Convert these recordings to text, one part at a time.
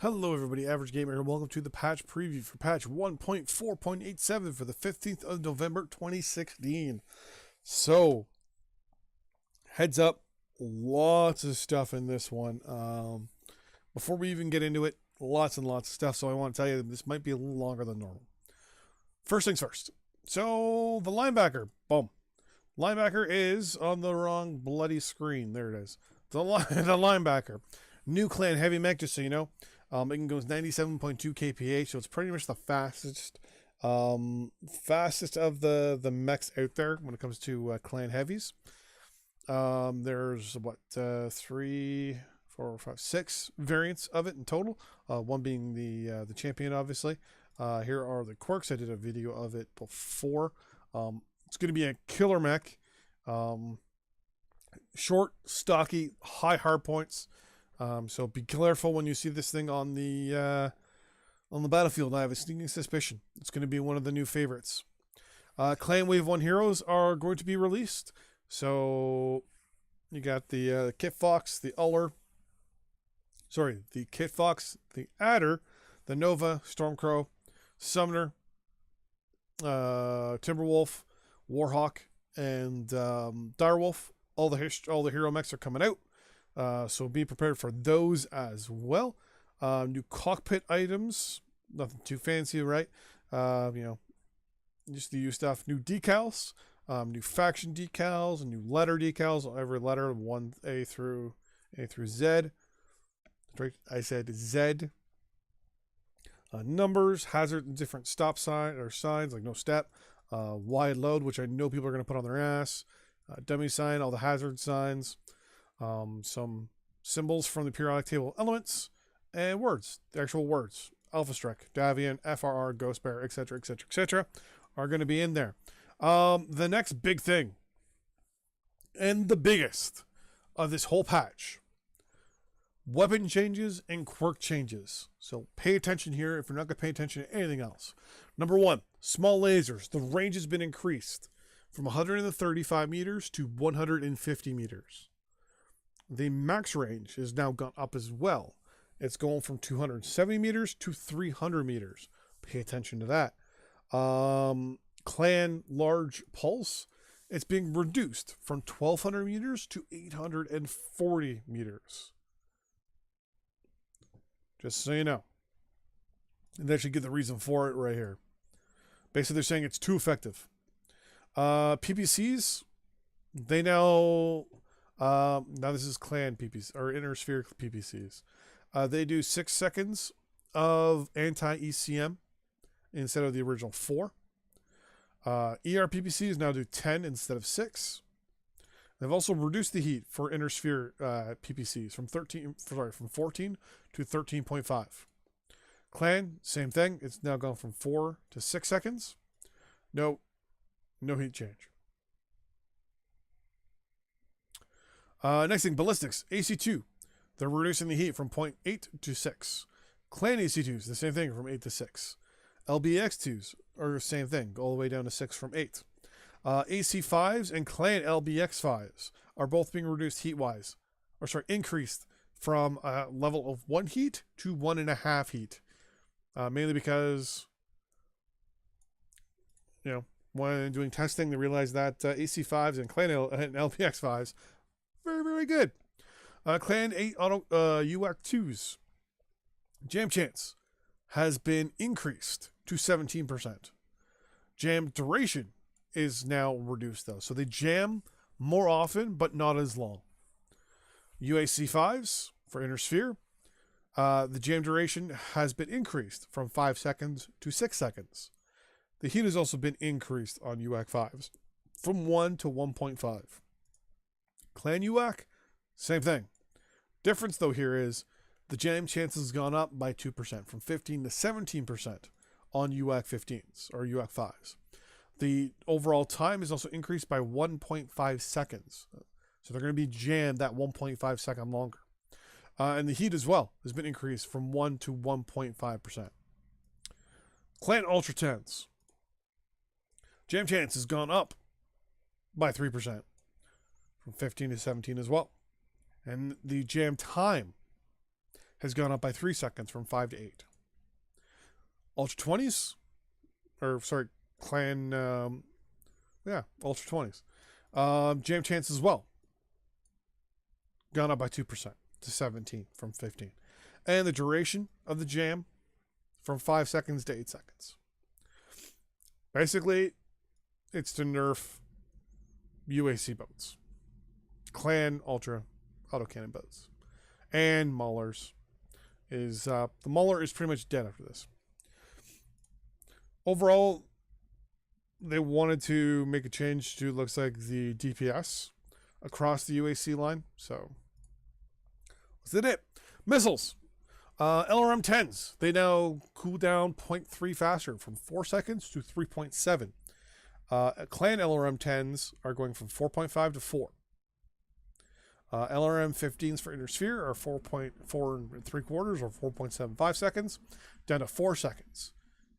Hello everybody, Average Gamer here. Welcome to the patch preview for patch 1.4.87 for the 15th of November 2016. So, heads up, lots of stuff in this one. Before we even get into it, lots and lots of stuff, so I want to tell you this might be a little longer than normal. First things first. So, the linebacker, boom. Linebacker is on the wrong bloody screen. There it is. The linebacker. New clan heavy mech, just so you know. It can go 97.2 kph, so it's pretty much the fastest of the mechs out there when it comes to clan heavies. There's what 3, 4, 5, 6 variants of it in total. One being the champion, obviously. Here are the quirks. I did a video of it before. It's going to be a killer mech. Short, stocky, high hard points. So be careful when you see this thing on the battlefield. I have a sneaking suspicion it's going to be one of the new favorites. Clan Wave 1 heroes are going to be released. So you got the Kit Fox, the Kit Fox, the Adder, the Nova, Stormcrow, Summoner, Timberwolf, Warhawk, and Direwolf. All the hero mechs are coming out. So be prepared for those as well. New cockpit items, nothing too fancy, right? Just the U stuff. New decals, new faction decals, new letter decals. Every letter, 1A through Z. Right, I said Z. Numbers, hazard, different stop sign or signs like no step. Wide load, which I know people are going to put on their ass. Dummy sign, all the hazard signs. Some symbols from the periodic table elements, and words, the actual words. Alpha Strike, Davian, FRR, Ghost Bear, etc., etc., etc. are going to be in there. The next big thing, and the biggest of this whole patch, weapon changes and quirk changes. So pay attention here if you're not going to pay attention to anything else. Number 1, small lasers. The range has been increased from 135 meters to 150 meters. The max range has now gone up as well. It's going from 270 meters to 300 meters. Pay attention to that. Clan Large Pulse, it's being reduced from 1200 meters to 840 meters. Just so you know. And they should give the reason for it right here. Basically, they're saying it's too effective. PPCs, they now this is clan PPC or inner sphere PPCs. They do 6 seconds of anti-ECM instead of the original 4. ER PPCs now do 10 instead of 6. They've also reduced the heat for inner sphere PPCs from 14 to 13.5. Clan, same thing. It's now gone from 4 to 6 seconds. No heat change. Next thing, ballistics, AC2. They're reducing the heat from 0.8 to 6. Clan AC2s, the same thing, from 8 to 6. LBX2s are the same thing, all the way down to 6 from 8. AC5s and Clan LBX5s are both being reduced heat-wise. Increased from a level of 1 heat to 1.5 heat. Mainly because, when doing testing, they realized that AC5s and Clan and LBX5s very, very good. Clan 8 auto UAC2s. Jam chance has been increased to 17%. Jam duration is now reduced, though. So they jam more often, but not as long. UAC5s for Inner Sphere. The jam duration has been increased from 5 seconds to 6 seconds. The heat has also been increased on UAC5s from 1 to 1.5. Clan UAC, same thing. Difference, though, here is the jam chance has gone up by 2%, from 15 to 17% on UAC 15s or UAC 5s. The overall time is also increased by 1.5 seconds. So they're going to be jammed that 1.5 second longer. And the heat as well has been increased from 1 to 1.5%. Clan Ultra 10s. Jam chance has gone up by 3%. From 15 to 17 as well. And the jam time has gone up by 3 seconds from 5 to 8. Ultra 20s, or sorry, clan, Ultra 20s. Jam chance as well. Gone up by 2% to 17 from 15. And the duration of the jam from 5 seconds to 8 seconds. Basically, it's to nerf UAC boats. Clan Ultra autocannon boats. And Maulers. The Mauler is pretty much dead after this. Overall, they wanted to make a change to, looks like, the DPS across the UAC line. So, that's it. Missiles. LRM 10s. They now cool down 0.3 faster from 4 seconds to 3.7. Clan LRM 10s are going from 4.5 to 4. LRM 15s for Inner Sphere are 4.4 3/4 or 4.75 seconds, down to 4 seconds.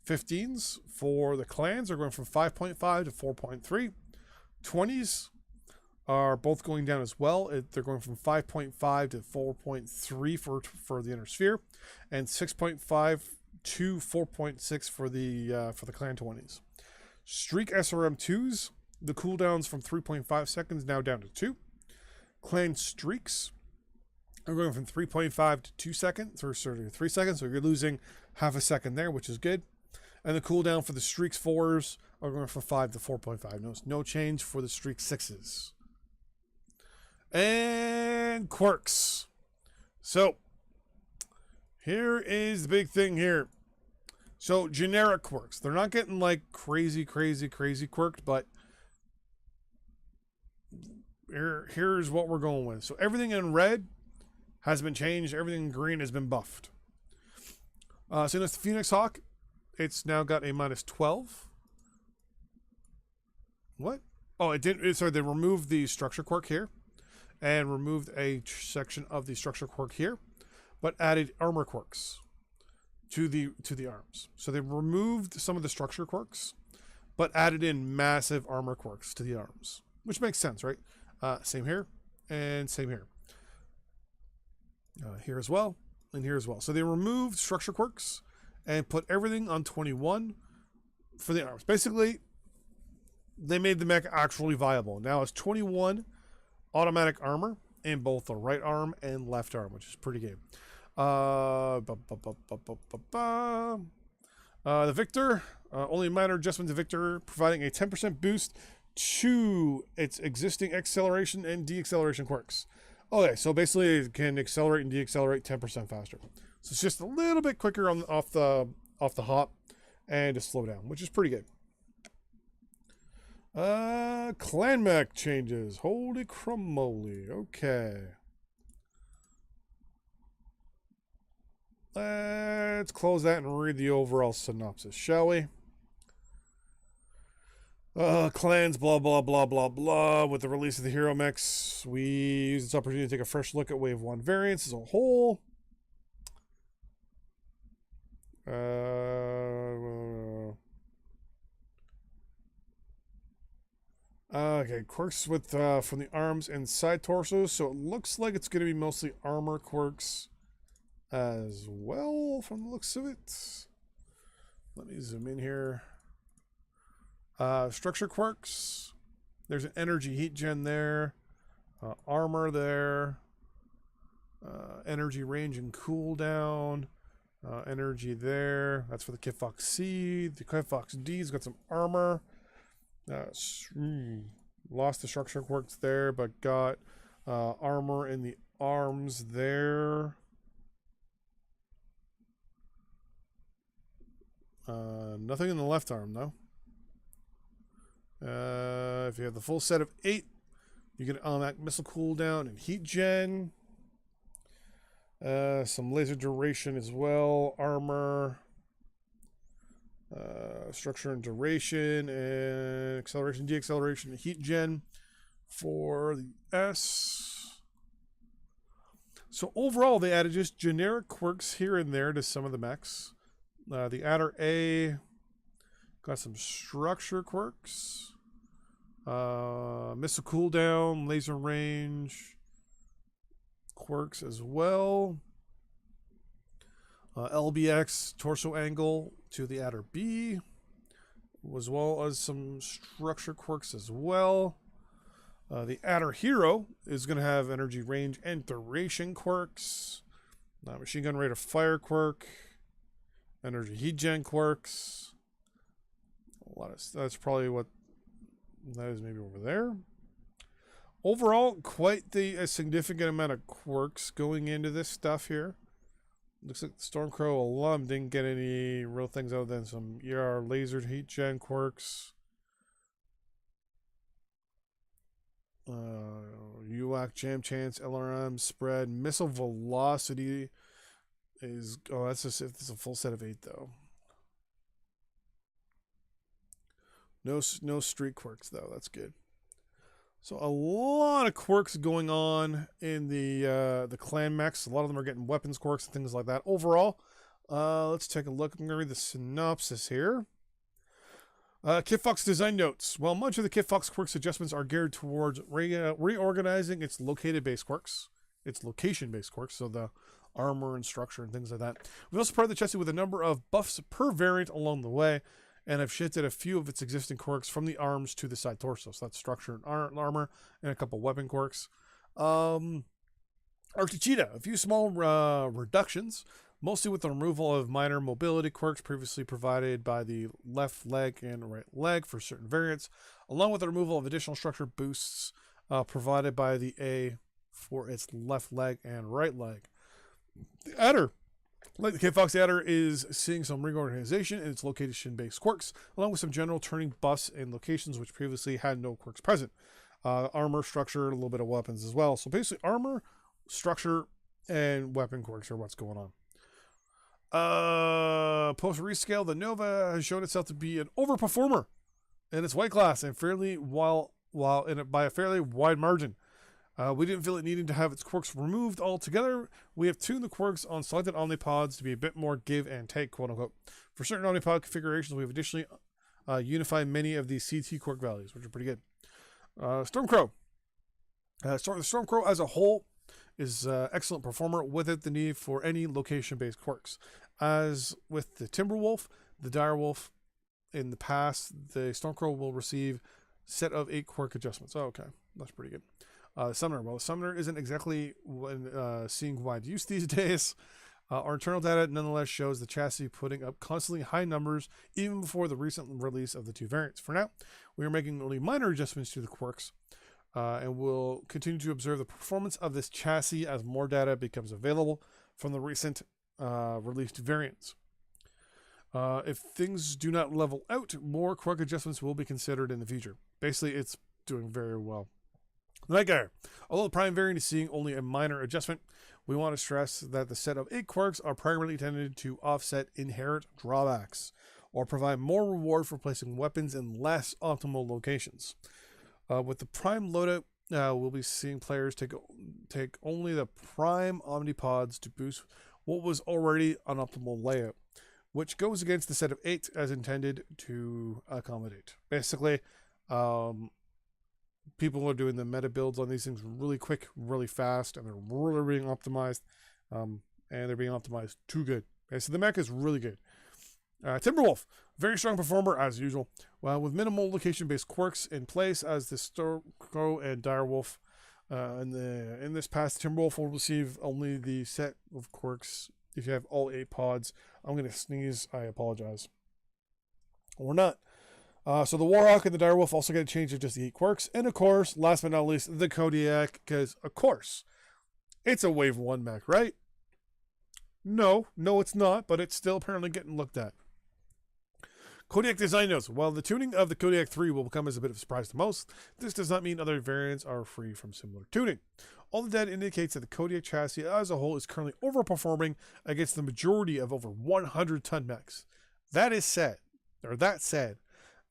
15s for the clans are going from 5.5 to 4.3. 20s are both going down as well. They're going from 5.5 to 4.3 for the Inner Sphere, and 6.5 to 4.6 for the clan 20s. Streak SRM 2s, the cooldowns from 3.5 seconds now down to 2. Clan streaks are going from 3.5 to 2 seconds, or 3 seconds, so you're losing half a second there, which is good. And the cooldown for the streaks 4s are going from 5 to 4.5. No change for the streak 6s. And quirks. So, here is the big thing here. So, generic quirks. They're not getting like crazy quirked, but here's what we're going with. So, everything in red has been changed. Everything in green has been buffed. So, that's the Phoenix Hawk. It's now got a -12. What? Oh, it didn't. Sorry, they removed the structure quirk here and removed a section of the structure quirk here, but added armor quirks to the arms. So they removed some of the structure quirks, but added in massive armor quirks to the arms, which makes sense, right? Same here and same here. Here as well and here as well. So they removed structure quirks and put everything on 21 for the arms. Basically, they made the mech actually viable. Now it's 21 automatic armor in both the right arm and left arm, which is pretty good. The Victor, only minor adjustment to Victor, providing a 10% boost to its existing acceleration and deacceleration quirks. Okay, so basically it can accelerate and deaccelerate 10% faster. So it's just a little bit quicker off the hop and to slow down, which is pretty good. Clan mech changes. Holy crumoly. Okay. Let's close that and read the overall synopsis, shall we? Clans, blah, blah, blah, blah, blah. With the release of the hero mechs, we use this opportunity to take a fresh look at Wave 1 variants as a whole. Okay, quirks with from the arms and side torsos. So it looks like it's going to be mostly armor quirks as well, from the looks of it. Let me zoom in here. Structure quirks. There's an energy heat gen there. Armor there. Energy range and cooldown. Energy there. That's for the Kit Fox C. The Kit Fox D's got some armor. Lost the structure quirks there, but got armor in the arms there. Nothing in the left arm, though. If you have the full set of 8, you get automatic missile cooldown and heat gen. Some laser duration as well. Armor. Structure and duration, and acceleration, deacceleration, and heat gen for the S. So overall, they added just generic quirks here and there to some of the mechs. The Adder A got some structure quirks. Missile cooldown, laser range quirks as well. LBX torso angle to the Adder B, as well as some structure quirks as well. The Adder Hero is going to have energy range and duration quirks. Machine gun rate of fire quirk. Energy heat gen quirks. A lot of that's probably what that is, maybe over there. Overall, quite a significant amount of quirks going into this stuff here. Looks like the Stormcrow alum didn't get any real things other than some ER laser heat gen quirks. UAC, Jam Chance, LRM, Spread, Missile Velocity is... Oh, that's a full set of 8, though. No street quirks, though. That's good. So a lot of quirks going on in the clan mechs. A lot of them are getting weapons quirks and things like that. Overall, let's take a look. I'm going to read the synopsis here. Kit Fox design notes. While much of the Kit Fox quirks adjustments are geared towards reorganizing its location-based quirks, so the armor and structure and things like that. We also provided the chassis with a number of buffs per variant along the way, and have shifted a few of its existing quirks from the arms to the side torso. So that's structure and armor, and a couple weapon quirks. Archie Cheetah, a few small reductions, mostly with the removal of minor mobility quirks previously provided by the left leg and right leg for certain variants, along with the removal of additional structure boosts provided by the A for its left leg and right leg. The Adder, like the Kit Fox Adder, is seeing some reorganization in its location-based quirks, along with some general turning buffs in locations which previously had no quirks present. Armor, structure, a little bit of weapons as well. So basically armor, structure, and weapon quirks are what's going on. Post-rescale, the Nova has shown itself to be an overperformer in its weight class, and by a fairly wide margin. We didn't feel it needing to have its quirks removed altogether. We have tuned the quirks on selected Omnipods to be a bit more give and take, quote unquote. For certain Omnipod configurations, we have additionally unified many of the CT quirk values, which are pretty good. Stormcrow. The Stormcrow as a whole is an excellent performer without the need for any location-based quirks. As with the Timberwolf, the Direwolf, in the past, the Stormcrow will receive set of 8 quirk adjustments. Oh, okay. That's pretty good. Summoner. Well, Summoner isn't exactly seeing wide use these days. Our internal data nonetheless shows the chassis putting up constantly high numbers even before the recent release of the 2 variants. For now, we are making only minor adjustments to the quirks, and we'll continue to observe the performance of this chassis as more data becomes available from the recent released variants. If things do not level out, more quirk adjustments will be considered in the future. Basically, it's doing very well. NightGuard. Although the Prime variant is seeing only a minor adjustment, we want to stress that the set of 8 quirks are primarily intended to offset inherent drawbacks, or provide more reward for placing weapons in less optimal locations. With the Prime loadout, we'll be seeing players take only the Prime Omnipods to boost what was already an optimal layout, which goes against the set of 8 as intended to accommodate. Basically, people are doing the meta builds on these things really quick, really fast, and they're really being optimized, and they're being optimized too good. Okay, so the mech is really good. Timberwolf, very strong performer as usual, with minimal location-based quirks in place as the Stormcrow and Direwolf. In this pass, Timberwolf will receive only the set of quirks if you have all 8 pods. I'm going to sneeze. I apologize. Or not. So the Warhawk and the Direwolf also get a change of just the 8 quirks. And of course, last but not least, the Kodiak, because of course, it's a Wave 1 mech, right? No, it's not, but it's still apparently getting looked at. Kodiak design notes. While the tuning of the Kodiak 3 will come as a bit of a surprise to most, this does not mean other variants are free from similar tuning. All the data indicates that the Kodiak chassis as a whole is currently overperforming against the majority of over 100-ton mechs. That said,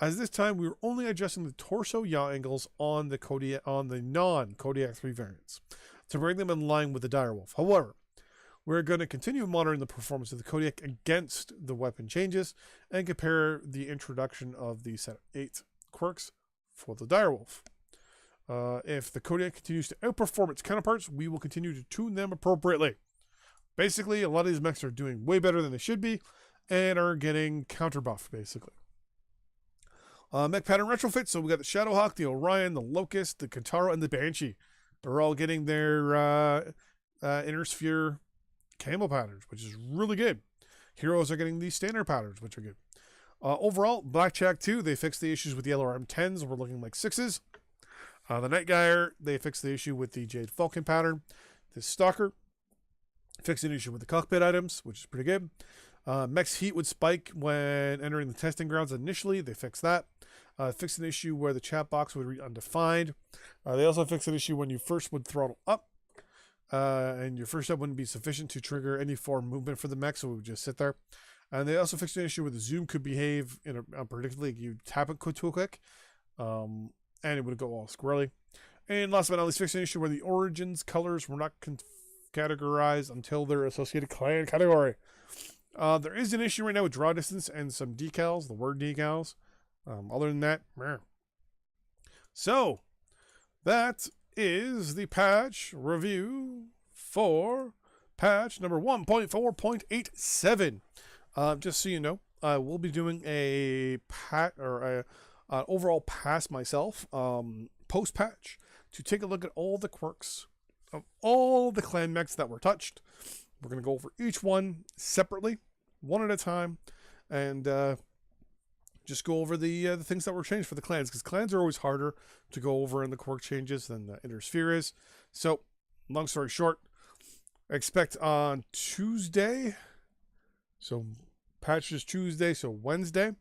as this time we were only adjusting the torso yaw angles on the non-Kodiak 3 variants to bring them in line with the Direwolf. However, we're going to continue monitoring the performance of the Kodiak against the weapon changes and compare the introduction of the set of 8 quirks for the Direwolf. If the Kodiak continues to outperform its counterparts, we will continue to tune them appropriately. Basically, a lot of these mechs are doing way better than they should be and are getting counter buff, basically. Mech pattern retrofit. So we got the Shadowhawk, the Orion, the Locust, the Katara, and the Banshee. They're all getting their inner sphere camo patterns, which is really good. Heroes are getting these standard patterns, which are good. Overall, Blackjack 2, they fixed the issues with the Yellow Arm 10s. We're looking like 6s. The Night Gyre, they fixed the issue with the Jade Falcon pattern. The Stalker fixed an issue with the cockpit items, which is pretty good. Mech's heat would spike when entering the testing grounds initially. They fixed that. Fixed an issue where the chat box would read undefined. They also fixed an issue when you first would throttle up. And your first step wouldn't be sufficient to trigger any form movement for the mech, so it would just sit there. And they also fixed an issue where the zoom could behave unpredictably. You tap it too quick, and it would go all squirrely. And last but not least, fixed an issue where the origins colors were not categorized until their associated clan category. There is an issue right now with draw distance and some decals, the word decals. Other than that, meh. So, that is the patch review for patch number 1.4.87. Just so you know, I will be doing a overall pass myself, post patch, to take a look at all the quirks of all the clan mechs that were touched. We're going to go over each one separately, one at a time, and just go over the things that were changed for the clans, because clans are always harder to go over in the quirk changes than the Inner Sphere is. So, long story short, expect on Tuesday, so patch is Tuesday, so Wednesday,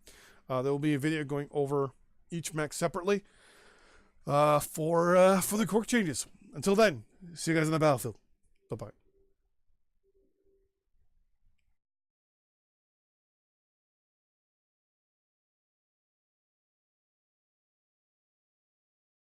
there will be a video going over each mech separately for the quirk changes. Until then, see you guys on the battlefield. Bye-bye.